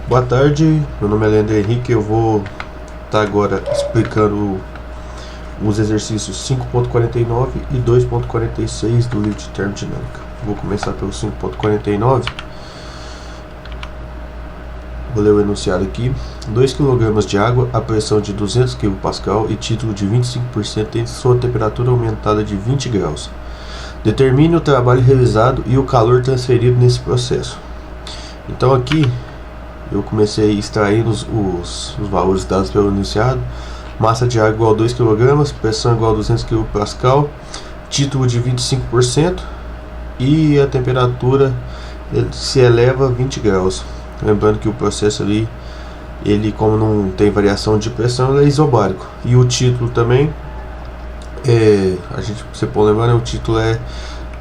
Boa tarde, meu nome é Leandro Henrique. Eu vou estar agora explicando os exercícios 5.49 e 2.46 do livro de termodinâmica. Vou começar pelo 5.49. Vou ler o enunciado aqui. 2 kg de água a pressão de 200 kPa e título de 25% tem sua temperatura aumentada de 20 graus. Determine o trabalho realizado e o calor transferido nesse processo. Então aqui eu comecei extraindo os valores dados pelo enunciado. Massa de água igual a 2 kg, pressão igual a 200 kPa, título de 25% e a temperatura se eleva a 20 graus. Lembrando que o processo ali, ele como não tem variação de pressão, ele é isobárico. E o título também, você pode lembrar, né, o título é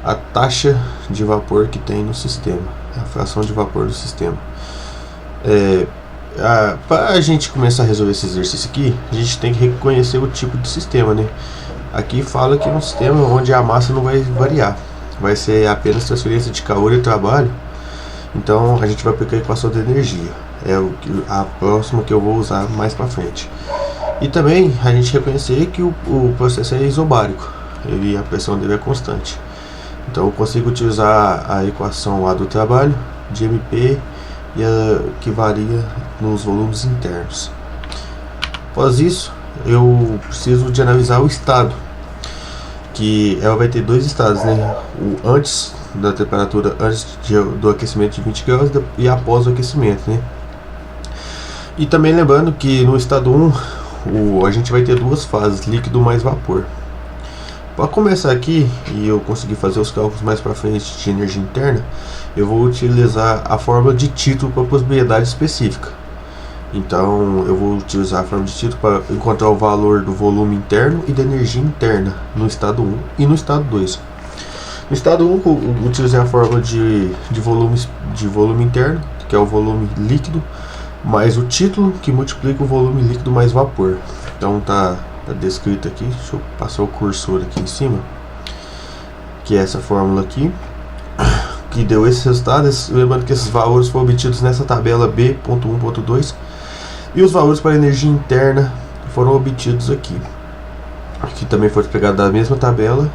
a taxa de vapor que tem no sistema, a fração de vapor do sistema. Para a gente começar a resolver esse exercício aqui, a gente tem que reconhecer o tipo de sistema, né? Aqui fala que é um sistema onde a massa não vai variar, vai ser apenas transferência de calor e trabalho. Então a gente vai aplicar a equação de energia, a próxima que eu vou usar mais para frente. E também a gente reconhecer que o processo é isobárico, a pressão dele é constante. Então eu consigo utilizar a equação lá do trabalho, de MP, que varia nos volumes internos. Após isso, eu preciso de analisar o estado, que ela vai ter dois estados, né? O antes da temperatura, do aquecimento de 20 graus e após o aquecimento, né? E também lembrando que no estado 1, a gente vai ter duas fases, líquido mais vapor. Para começar aqui, e eu conseguir fazer os cálculos mais para frente de energia interna, eu vou utilizar a fórmula de título para possibilidade específica. Então eu vou utilizar a fórmula de título para encontrar o valor do volume interno e da energia interna no estado 1 e no estado 2. No estado 1 eu utilizei a fórmula de volume interno, que é o volume líquido, mais o título, que multiplica o volume líquido mais vapor. Então tá descrito aqui, deixa eu passar o cursor aqui em cima, que é essa fórmula aqui, que deu esses resultados. Lembrando que esses valores foram obtidos nessa tabela B.1.2 e os valores para energia interna foram obtidos aqui. Aqui também foi pegado da mesma tabela.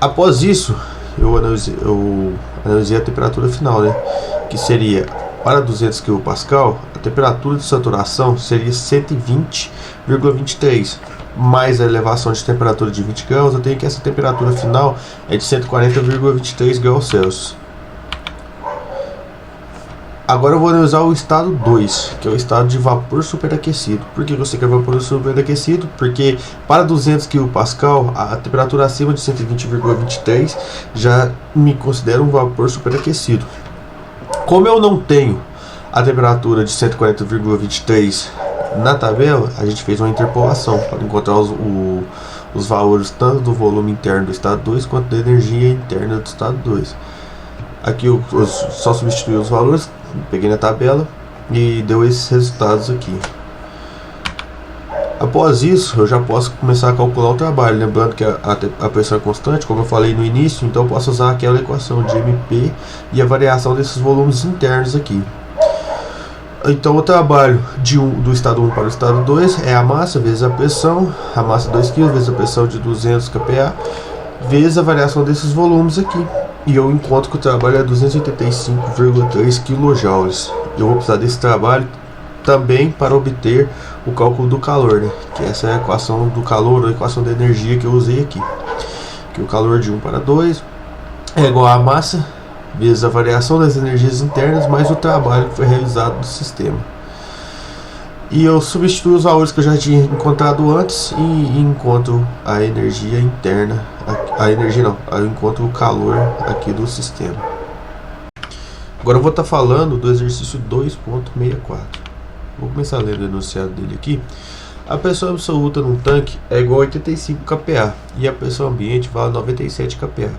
Após isso, eu analisei a temperatura final, né? Que seria para 200 kPa, a temperatura de saturação seria 120,23, mais a elevação de temperatura de 20 graus, eu tenho que essa temperatura final é de 140,23 graus Celsius. Agora eu vou analisar o estado 2, que é o estado de vapor superaquecido. Por que eu sei que é vapor superaquecido? Porque para 200 kPa, a temperatura acima de 120,23 já me considera um vapor superaquecido. Como eu não tenho a temperatura de 140,23 na tabela, a gente fez uma interpolação para encontrar os valores tanto do volume interno do estado 2 quanto da energia interna do estado 2. Aqui eu só substituí os valores, peguei na tabela e deu esses resultados aqui. Após isso, eu já posso começar a calcular o trabalho, lembrando que a pressão é constante, como eu falei no início, então eu posso usar aquela equação de MP e a variação desses volumes internos aqui. Então o trabalho do estado 1 para o estado 2 é a massa vezes a pressão, a massa 2 kg vezes a pressão de 200 kPa, vezes a variação desses volumes aqui. E eu encontro que o trabalho é 285,3 kJ. Eu vou precisar desse trabalho também para obter o cálculo do calor, né? Que essa é a equação do calor, ou a equação da energia que eu usei aqui. Que o calor de 1 para 2 é igual a massa vezes a variação das energias internas mais o trabalho que foi realizado do sistema. E eu substituo os valores que eu já tinha encontrado antes e encontro a energia interna, eu encontro o calor aqui do sistema. Agora eu vou estar falando do exercício 2.64. Vou começar lendo o enunciado dele aqui. A pressão absoluta num tanque é igual a 85 kPa e a pressão ambiente vale 97 kPa.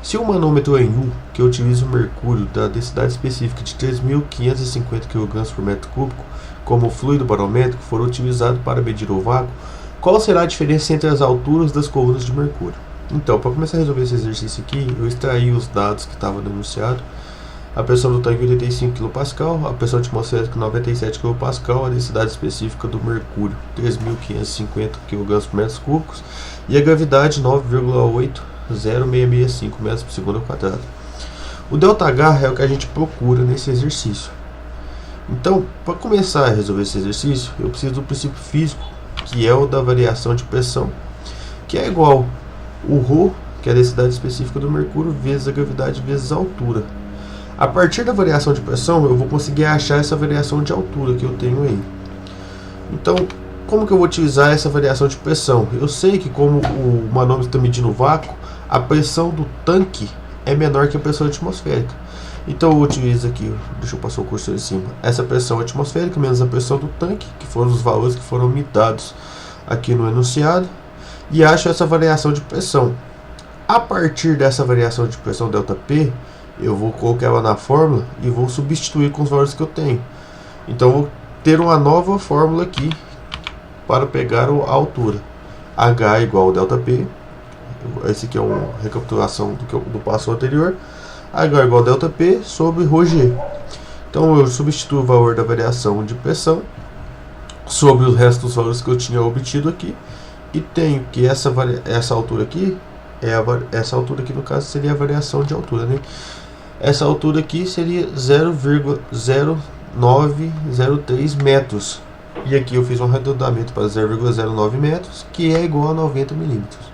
Se o manômetro em U, que utiliza o mercúrio da densidade específica de 3.550 kg por metro cúbico como fluido barométrico, for utilizado para medir o vácuo, qual será a diferença entre as alturas das colunas de mercúrio? Então, para começar a resolver esse exercício aqui, eu extraí os dados que estavam no enunciado a pressão do tanque 85 kPa, a pressão atmosférica 97 kPa, a densidade específica do mercúrio 3.550 kg/m3 e a gravidade 9,80665 metros por segundo ao quadrado. O ΔH é o que a gente procura nesse exercício. Então, para começar a resolver esse exercício, eu preciso do princípio físico, que é o da variação de pressão, que é igual o ρ, que é a densidade específica do mercúrio, vezes a gravidade vezes a altura. A partir da variação de pressão, eu vou conseguir achar essa variação de altura que eu tenho aí. Então, como que eu vou utilizar essa variação de pressão? Eu sei que, como o manômetro está medindo o vácuo, a pressão do tanque é menor que a pressão atmosférica. Então eu utilizo aqui, deixa eu passar o cursor em cima, essa pressão atmosférica menos a pressão do tanque, que foram os valores que foram me dados aqui no enunciado, e acho essa variação de pressão. A partir dessa variação de pressão ΔP, eu vou colocar ela na fórmula e vou substituir com os valores que eu tenho. Então eu vou ter uma nova fórmula aqui para pegar a altura. H igual ao ΔP, esse aqui é uma recapitulação do passo anterior. H igual a ΔP sobre ρg. Então eu substituo o valor da variação de pressão sobre o resto dos valores que eu tinha obtido aqui, e tenho que essa altura aqui essa altura aqui no caso seria a variação de altura, né? Essa altura aqui seria 0,0903 metros, e aqui eu fiz um arredondamento para 0,09 metros, que é igual a 90 milímetros.